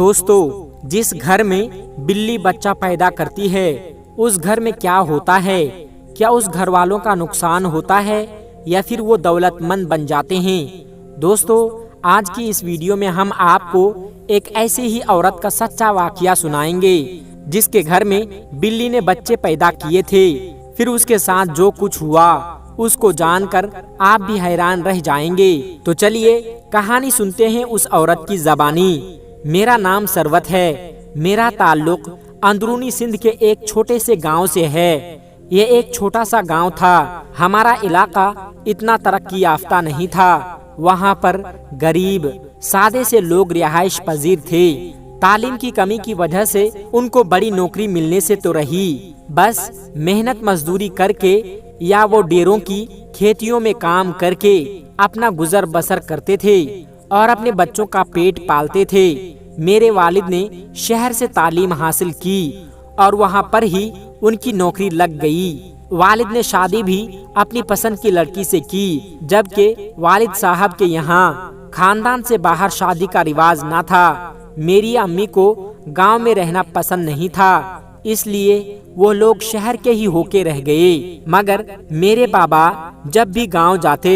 دوستو، جس گھر میں بلی بچہ پیدا کرتی ہے اس گھر میں کیا ہوتا ہے؟ کیا اس گھر والوں کا نقصان ہوتا ہے یا پھر وہ دولت مند بن جاتے ہیں؟ دوستو، آج کی اس ویڈیو میں ہم آپ کو ایک ایسی ہی عورت کا سچا واقعہ سنائیں گے جس کے گھر میں بلی نے بچے پیدا کیے تھے۔ پھر اس کے ساتھ جو کچھ ہوا اس کو جان کر آپ بھی حیران رہ جائیں گے۔ تو چلیے کہانی سنتے ہیں اس عورت کی زبانی۔ میرا نام ثروت ہے۔ میرا تعلق اندرونی سندھ کے ایک چھوٹے سے گاؤں سے ہے۔ یہ ایک چھوٹا سا گاؤں تھا۔ ہمارا علاقہ اتنا ترقی یافتہ نہیں تھا۔ وہاں پر غریب سادے سے لوگ رہائش پذیر تھے۔ تعلیم کی کمی کی وجہ سے ان کو بڑی نوکری ملنے سے تو رہی، بس محنت مزدوری کر کے یا وہ ڈیروں کی کھیتیوں میں کام کر کے اپنا گزر بسر کرتے تھے اور اپنے بچوں کا پیٹ پالتے تھے۔ میرے والد نے شہر سے تعلیم حاصل کی اور وہاں پر ہی ان کی نوکری لگ گئی۔ والد نے شادی بھی اپنی پسند کی لڑکی سے کی، جبکہ والد صاحب کے یہاں خاندان سے باہر شادی کا رواج نہ تھا۔ میری امی کو گاؤں میں رہنا پسند نہیں تھا، اس لیے وہ لوگ شہر کے ہی ہو کے رہ گئے۔ مگر میرے بابا جب بھی گاؤں جاتے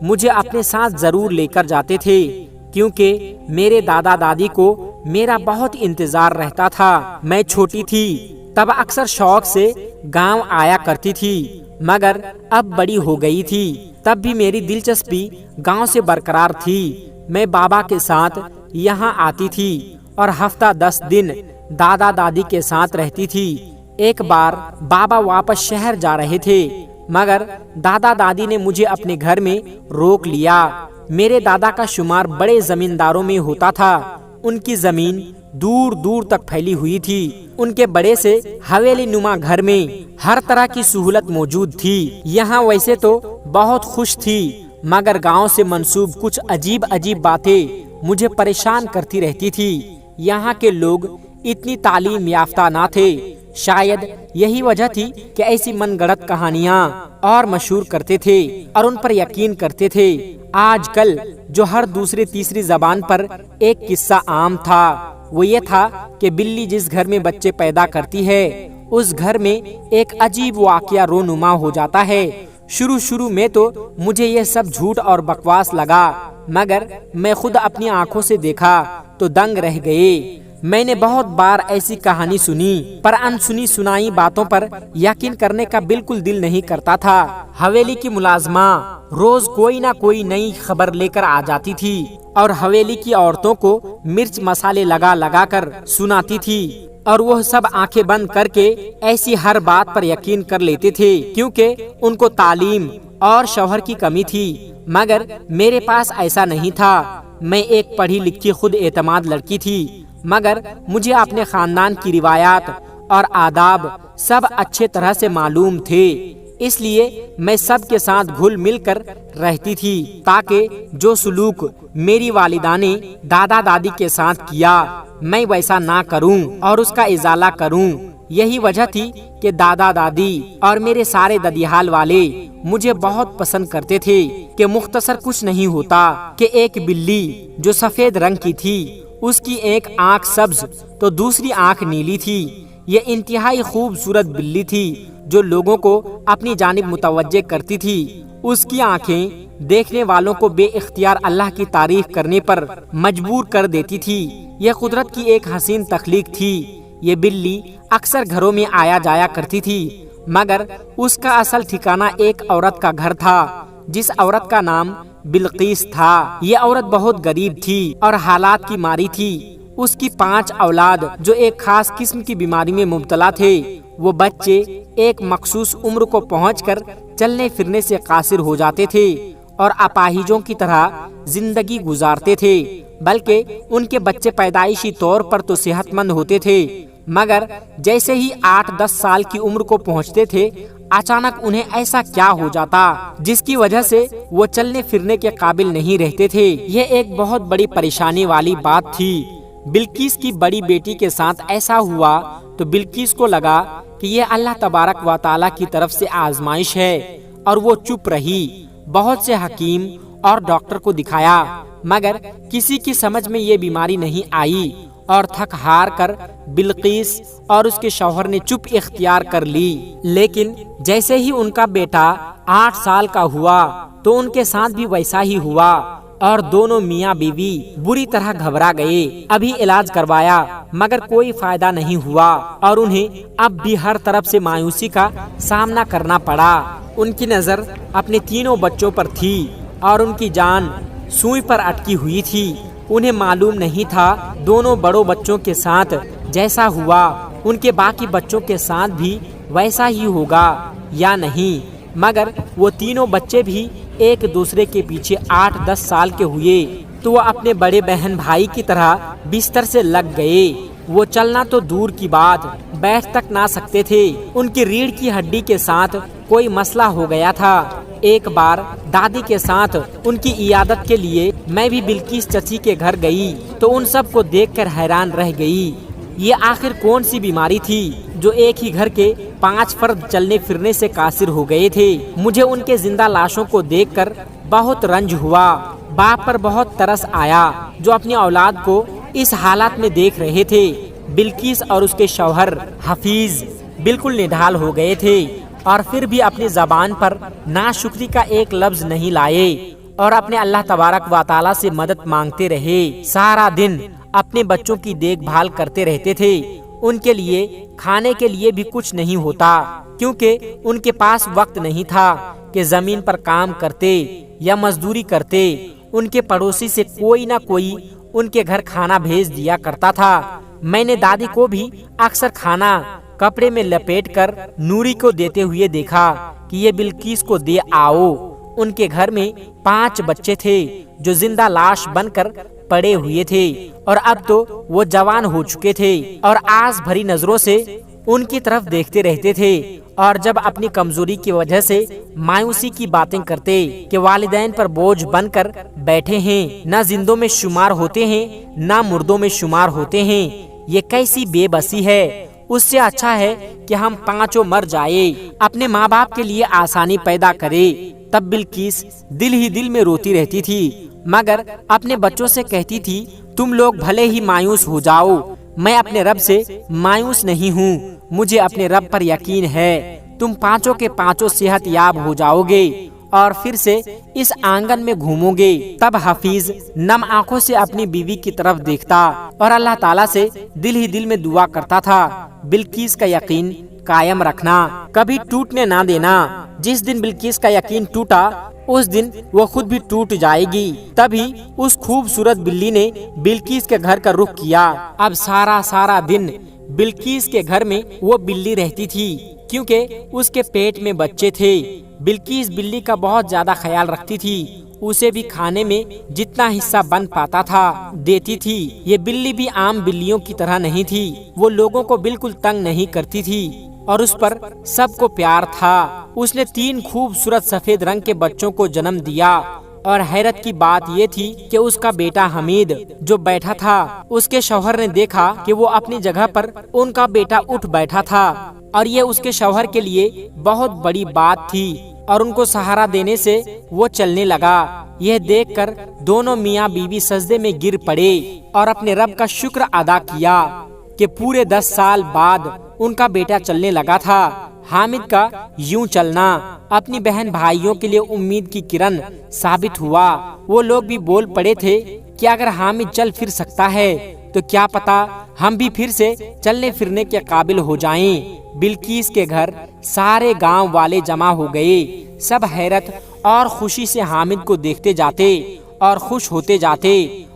مجھے اپنے ساتھ ضرور لے کر جاتے تھے، کیونکہ میرے دادا دادی کو میرا بہت انتظار رہتا تھا۔ میں چھوٹی تھی تب اکثر شوق سے گاؤں آیا کرتی تھی، مگر اب بڑی ہو گئی تھی تب بھی میری دلچسپی گاؤں سے برقرار تھی۔ میں بابا کے ساتھ یہاں آتی تھی اور ہفتہ 10 دن دادا دادی کے ساتھ رہتی تھی۔ ایک بار بابا واپس شہر جا رہے تھے، مگر دادا دادی نے مجھے اپنے گھر میں روک لیا۔ میرے دادا کا شمار بڑے زمینداروں میں ہوتا تھا۔ ان کی زمین دور دور تک پھیلی ہوئی تھی۔ ان کے بڑے سے حویلی نما گھر میں ہر طرح کی سہولت موجود تھی۔ یہاں ویسے تو بہت خوش تھی، مگر گاؤں سے منسوب کچھ عجیب عجیب باتیں مجھے پریشان کرتی رہتی تھی۔ یہاں کے لوگ اتنی تعلیم یافتہ نہ تھے۔ شاید یہی وجہ تھی کہ ایسی من گڑت کہانیاں اور مشہور کرتے تھے اور ان پر یقین کرتے تھے۔ آج کل جو ہر دوسری تیسری زبان پر ایک قصہ عام تھا، وہ یہ تھا کہ بلی جس گھر میں بچے پیدا کرتی ہے اس گھر میں ایک عجیب واقعہ رونما ہو جاتا ہے۔ شروع میں تو مجھے یہ سب جھوٹ اور بکواس لگا، مگر میں خود اپنی آنکھوں سے دیکھا تو دنگ رہ گئے۔ میں نے بہت بار ایسی کہانی سنی، پر انسنی سنائی باتوں پر یقین کرنے کا بالکل دل نہیں کرتا تھا۔ حویلی کی ملازمہ روز کوئی نہ کوئی نئی خبر لے کر آ جاتی تھی اور حویلی کی عورتوں کو مرچ مسالے لگا لگا کر سناتی تھی، اور وہ سب آنکھیں بند کر کے ایسی ہر بات پر یقین کر لیتے تھے، کیونکہ ان کو تعلیم اور شوہر کی کمی تھی۔ مگر میرے پاس ایسا نہیں تھا۔ میں ایک پڑھی لکھی خود اعتماد لڑکی تھی، مگر مجھے اپنے خاندان کی روایات اور آداب سب اچھے طرح سے معلوم تھے، اس لیے میں سب کے ساتھ گھل مل کر رہتی تھی تاکہ جو سلوک میری والدہ نے دادا دادی کے ساتھ کیا میں ویسا نہ کروں اور اس کا ازالہ کروں۔ یہی وجہ تھی کہ دادا دادی اور میرے سارے ددیحال والے مجھے بہت پسند کرتے تھے کہ مختصر کچھ نہیں ہوتا کہ ایک بلی جو سفید رنگ کی تھی، اس کی ایک آنکھ سبز تو دوسری آنکھ نیلی تھی۔ یہ انتہائی خوبصورت بلی تھی جو لوگوں کو اپنی جانب متوجہ کرتی تھی۔ اس کی آنکھیں دیکھنے والوں کو بے اختیار اللہ کی تعریف کرنے پر مجبور کر دیتی تھی۔ یہ قدرت کی ایک حسین تخلیق تھی۔ یہ بلی اکثر گھروں میں آیا جایا کرتی تھی، مگر اس کا اصل ٹھکانہ ایک عورت کا گھر تھا جس عورت کا نام بلقیس تھا۔ یہ عورت بہت غریب تھی اور حالات کی ماری تھی۔ اس کی 5 اولاد جو ایک خاص قسم کی بیماری میں مبتلا تھے، وہ بچے ایک مخصوص عمر کو پہنچ کر چلنے پھرنے سے قاصر ہو جاتے تھے اور اپاہجوں کی طرح زندگی گزارتے تھے، بلکہ ان کے بچے پیدائشی طور پر تو صحت مند ہوتے تھے، مگر جیسے ہی 8-10 سال کی عمر کو پہنچتے تھے اچانک انہیں ایسا کیا ہو جاتا جس کی وجہ سے وہ چلنے پھرنے کے قابل نہیں رہتے تھے۔ یہ ایک بہت بڑی پریشانی والی بات تھی۔ بلقیس کی بڑی بیٹی کے ساتھ ایسا ہوا تو بلقیس کو لگا کہ یہ اللہ تبارک و تعالیٰ کی طرف سے آزمائش ہے، اور وہ چپ رہی۔ بہت سے حکیم اور ڈاکٹر کو دکھایا، مگر کسی کی سمجھ میں یہ بیماری نہیں آئی اور تھک ہار کر بلقیس اور اس کے شوہر نے چپ اختیار کر لی۔ لیکن جیسے ہی ان کا بیٹا 8 سال کا ہوا تو ان کے ساتھ بھی ویسا ہی ہوا اور دونوں میاں بیوی بری طرح گھبرا گئے۔ ابھی علاج کروایا مگر کوئی فائدہ نہیں ہوا اور انہیں اب بھی ہر طرف سے مایوسی کا سامنا کرنا پڑا۔ ان کی نظر اپنے تینوں بچوں پر تھی اور ان کی جان سوئی پر اٹکی ہوئی تھی۔ انہیں معلوم نہیں تھا دونوں بڑوں بچوں کے ساتھ جیسا ہوا ان کے باقی بچوں کے ساتھ بھی ویسا ہی ہوگا یا نہیں، مگر وہ تینوں بچے بھی ایک دوسرے کے پیچھے 8-10 سال کے ہوئے تو وہ اپنے بڑے بہن بھائی کی طرح بستر سے لگ گئے۔ وہ چلنا تو دور کی بات، بیٹھ تک نہ سکتے تھے۔ ان کی ریڑھ کی ہڈی کے ساتھ کوئی مسئلہ ہو گیا تھا۔ ایک بار دادی کے ساتھ ان کی عیادت کے لیے میں بھی بلقیس چچی کے گھر گئی تو ان سب کو دیکھ کر حیران رہ گئی۔ یہ آخر کون سی بیماری تھی جو ایک ہی گھر کے 5 فرد چلنے پھرنے سے قاصر ہو گئے تھے؟ مجھے ان کے زندہ لاشوں کو دیکھ کر بہت رنج ہوا۔ باپ پر بہت ترس آیا جو اپنی اولاد کو اس حالات میں دیکھ رہے تھے۔ بلقیس اور اس کے شوہر حفیظ بالکل نڈھال ہو گئے تھے اور پھر بھی اپنی زبان پر ناشکری کا ایک لفظ نہیں لائے اور اپنے اللہ تبارک و تعالیٰ سے مدد مانگتے رہے۔ سارا دن اپنے بچوں کی دیکھ بھال کرتے رہتے تھے۔ ان کے لیے کھانے کے لیے بھی کچھ نہیں ہوتا کیونکہ ان کے پاس وقت نہیں تھا کہ زمین پر کام کرتے یا مزدوری کرتے۔ ان کے پڑوسی سے کوئی نہ کوئی ان کے گھر کھانا بھیج دیا کرتا تھا۔ میں نے دادی کو بھی اکثر کھانا کپڑے میں لپیٹ کر نوری کو دیتے ہوئے دیکھا کہ یہ بلقیس کو دے آؤ۔ ان کے گھر میں 5 بچے تھے جو زندہ لاش بن کر پڑے ہوئے تھے اور اب تو وہ جوان ہو چکے تھے اور آس بھری نظروں سے ان کی طرف دیکھتے رہتے تھے اور جب اپنی کمزوری کی وجہ سے مایوسی کی باتیں کرتے کہ والدین پر بوجھ بن کر بیٹھے ہیں، نہ زندوں میں شمار ہوتے ہیں نہ مردوں میں شمار ہوتے ہیں، یہ کیسی بے بسی ہے، اس سے اچھا ہے کہ ہم 5 مر جائے، اپنے ماں باپ کے لیے آسانی پیدا کرے۔ تب بلقیس دل ہی دل میں روتی رہتی تھی مگر اپنے بچوں سے کہتی تھی تم لوگ بھلے ہی مایوس ہو جاؤ، میں اپنے رب سے مایوس نہیں ہوں، مجھے اپنے رب پر یقین ہے، تم 5 کے 5 صحت یاب ہو جاؤ گے اور پھر سے اس آنگن میں گھومو گے۔ تب حفیظ نم آنکھوں سے اپنی بیوی کی طرف دیکھتا اور اللہ تعالیٰ سے دل ہی دل میں دعا کرتا تھا بلقیس کا یقین قائم رکھنا، کبھی ٹوٹنے نہ دینا۔ جس دن بلقیس کا یقین ٹوٹا اس دن وہ خود بھی ٹوٹ جائے گی۔ تبھی اس خوبصورت بلی نے بلقیس کے گھر کا رخ کیا۔ اب سارا دن بلقیس کے گھر میں وہ بلی رہتی تھی کیونکہ اس کے پیٹ میں بچے تھے۔ بلقیس بلی کا بہت زیادہ خیال رکھتی تھی، اسے بھی کھانے میں جتنا حصہ بن پاتا تھا دیتی تھی۔ یہ بلی بھی عام بلیوں کی طرح نہیں تھی، وہ لوگوں کو بالکل تنگ نہیں کرتی تھی اور اس پر سب کو پیار تھا۔ اس نے 3 خوبصورت سفید رنگ کے بچوں کو جنم دیا اور حیرت کی بات یہ تھی کہ اس کا بیٹا حمید جو بیٹھا تھا، اس کے شوہر نے دیکھا کہ وہ اپنی جگہ پر ان کا بیٹا اٹھ بیٹھا تھا اور یہ اس کے شوہر کے لیے بہت بڑی بات تھی اور ان کو سہارا دینے سے وہ چلنے لگا۔ یہ دیکھ کر دونوں میاں بیوی سجدے میں گر پڑے اور اپنے رب کا شکر ادا کیا کہ پورے 10 سال بعد ان کا بیٹا چلنے لگا تھا۔ حامد کا یوں چلنا اپنی بہن بھائیوں کے لیے امید کی کرن ثابت ہوا۔ وہ لوگ بھی بول پڑے تھے کہ اگر حامد چل پھر سکتا ہے تو کیا پتا ہم بھی پھر سے چلنے پھرنے کے قابل ہو جائیں۔ بلقیس کے گھر سارے گاؤں والے جمع ہو گئے، سب حیرت اور خوشی سے حامد کو دیکھتے جاتے اور خوش ہوتے جاتے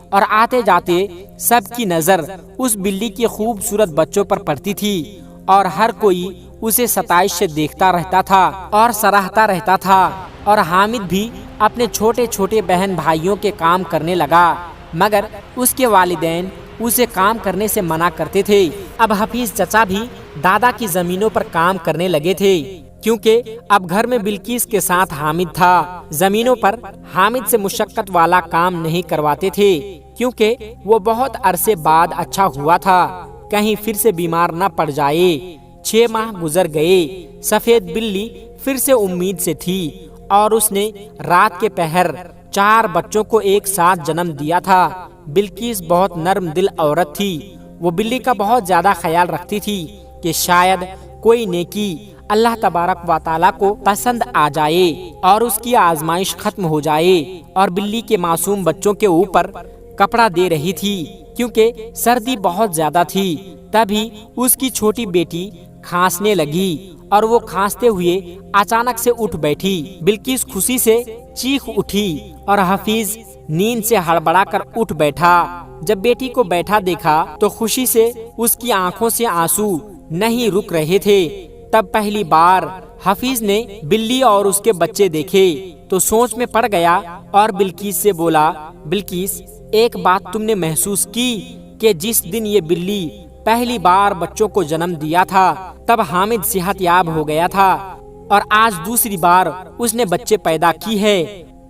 اور آتے جاتے سب کی نظر اس بلی کے خوبصورت بچوں پر پڑتی تھی اور ہر کوئی اسے ستائش سے دیکھتا رہتا تھا اور سراہتا رہتا تھا اور حامد بھی اپنے چھوٹے چھوٹے بہن بھائیوں کے کام کرنے لگا مگر اس کے والدین اسے کام کرنے سے منع کرتے تھے۔ اب حفیظ چچا بھی دادا کی زمینوں پر کام کرنے لگے تھے کیونکہ اب گھر میں بلقیس کے ساتھ حامد تھا۔ زمینوں پر حامد سے مشقت والا کام نہیں کرواتے تھے کیونکہ وہ بہت عرصے بعد اچھا ہوا تھا، کہیں پھر سے بیمار نہ پڑ جائے۔ 6 ماہ گزر گئے، سفید بلی پھر سے امید سے تھی اور اس نے رات کے پہر 4 بچوں کو ایک ساتھ جنم دیا تھا بلقیس بہت نرم دل عورت تھی۔ وہ بلی کا بہت زیادہ خیال رکھتی تھی کہ شاید کوئی نیکی اللہ تبارک و تعالیٰ کو پسند آ جائے اور اس کی آزمائش ختم ہو جائے، اور بلی کے معصوم بچوں کے اوپر کپڑا دے رہی تھی کیونکہ سردی بہت زیادہ تھی۔ تبھی اس کی چھوٹی بیٹی کھانسنے لگی اور وہ کھانستے ہوئے اچانک سے اٹھ بیٹھی۔ بلقیس خوشی سے چیخ اٹھی اور حفیظ نیند سے ہڑبڑا کر اٹھ بیٹھا۔ جب بیٹی کو بیٹھا دیکھا تو خوشی سے اس کی آنکھوں سے آنسو نہیں رک رہے تھے۔ تب پہلی بار حفیظ نے بلی اور اس کے بچے دیکھے تو سوچ میں پڑ گیا اور بلقیس سے بولا، بلقیس ایک بات تم نے محسوس کی کہ جس دن یہ بلی پہلی بار بچوں کو جنم دیا تھا تب حامد صحت یاب ہو گیا تھا، اور آج دوسری بار اس نے بچے پیدا کی ہے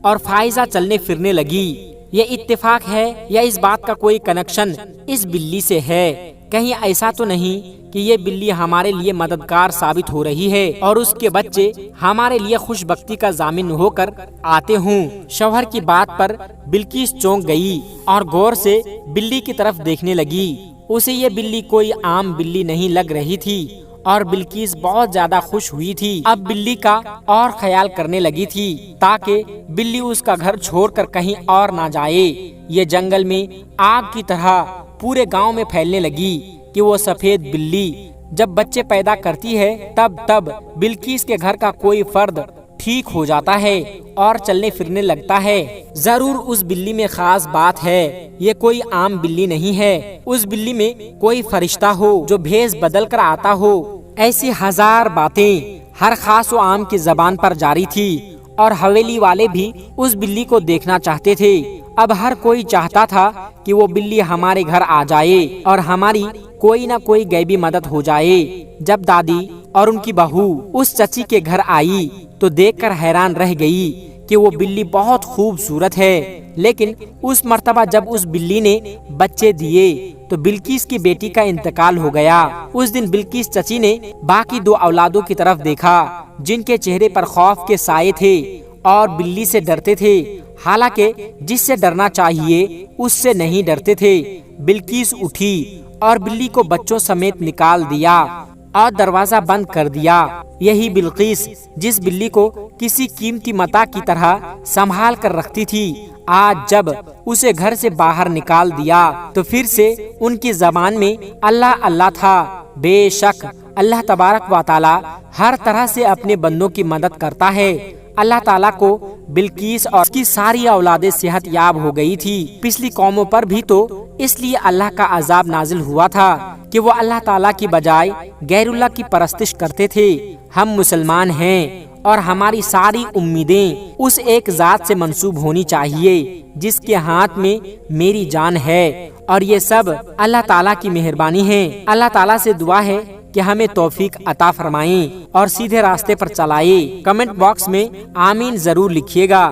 اور فائزہ چلنے پھرنے لگی۔ یہ اتفاق ہے یا اس بات کا کوئی کنیکشن اس بلی سے ہے؟ کہیں ایسا تو نہیں کہ یہ بلی ہمارے لیے مددگار ثابت ہو رہی ہے اور اس کے بچے ہمارے لیے خوش بختی کا ضامن ہو کر آتے ہوں؟ شوہر کی بات پر بلقیس چونک گئی اور غور سے بلی کی طرف دیکھنے لگی۔ اسے یہ بلی کوئی عام بلی نہیں لگ رہی تھی اور بلقیس بہت زیادہ خوش ہوئی تھی۔ اب بلی کا اور خیال کرنے لگی تھی تاکہ بلی اس کا گھر چھوڑ کر کہیں اور نہ جائے۔ یہ جنگل میں آگ کی طرح پورے گاؤں میں پھیلنے لگی کہ وہ سفید بلی جب بچے پیدا کرتی ہے تب بلقیس کے گھر کا کوئی فرد ٹھیک ہو جاتا ہے اور چلنے پھرنے لگتا ہے۔ ضرور اس بلی میں خاص بات ہے، یہ کوئی عام بلی نہیں ہے۔ اس بلی میں کوئی فرشتہ ہو جو بھیس بدل کر آتا ہو۔ ایسی ہزار باتیں ہر خاص و عام کی زبان پر جاری تھی اور حویلی والے بھی اس بلی کو دیکھنا چاہتے تھے۔ اب ہر کوئی چاہتا تھا کہ وہ بلی ہمارے گھر آ جائے اور ہماری کوئی نہ کوئی غیبی مدد ہو جائے۔ جب دادی اور ان کی بہو اس چچی کے گھر آئی تو دیکھ کر حیران رہ گئی کہ وہ بلی بہت خوبصورت ہے، لیکن اس مرتبہ جب اس بلی نے بچے دیے تو بلقیس کی بیٹی کا انتقال ہو گیا۔ اس دن بلقیس چچی نے باقی دو اولادوں کی طرف دیکھا جن کے چہرے پر خوف کے سائے تھے اور بلی سے ڈرتے تھے، حالانکہ جس سے ڈرنا چاہیے اس سے نہیں ڈرتے تھے۔ بلقیس اٹھی اور بلی کو بچوں سمیت نکال دیا اور دروازہ بند کر دیا۔ یہی بلقیس جس بلی کو کسی قیمتی متاع کی طرح سنبھال کر رکھتی تھی، آج جب اسے گھر سے باہر نکال دیا تو پھر سے ان کی زبان میں اللہ اللہ تھا۔ بے شک اللہ تبارک و تعالی ہر طرح سے اپنے بندوں کی مدد کرتا ہے۔ اللہ تعالیٰ کو بلقیس اور اس کی ساری اولادیں صحت یاب ہو گئی تھی۔ پچھلی قوموں پر بھی تو اس لیے اللہ کا عذاب نازل ہوا تھا کہ وہ اللہ تعالیٰ کی بجائے غیر اللہ کی پرستش کرتے تھے۔ ہم مسلمان ہیں اور ہماری ساری امیدیں اس ایک ذات سے منسوب ہونی چاہیے جس کے ہاتھ میں میری جان ہے، اور یہ سب اللہ تعالیٰ کی مہربانی ہے۔ اللہ تعالیٰ سے دعا ہے کہ ہمیں توفیق عطا فرمائیں اور سیدھے راستے پر چلائیں۔ کمنٹ باکس میں آمین ضرور لکھیے گا۔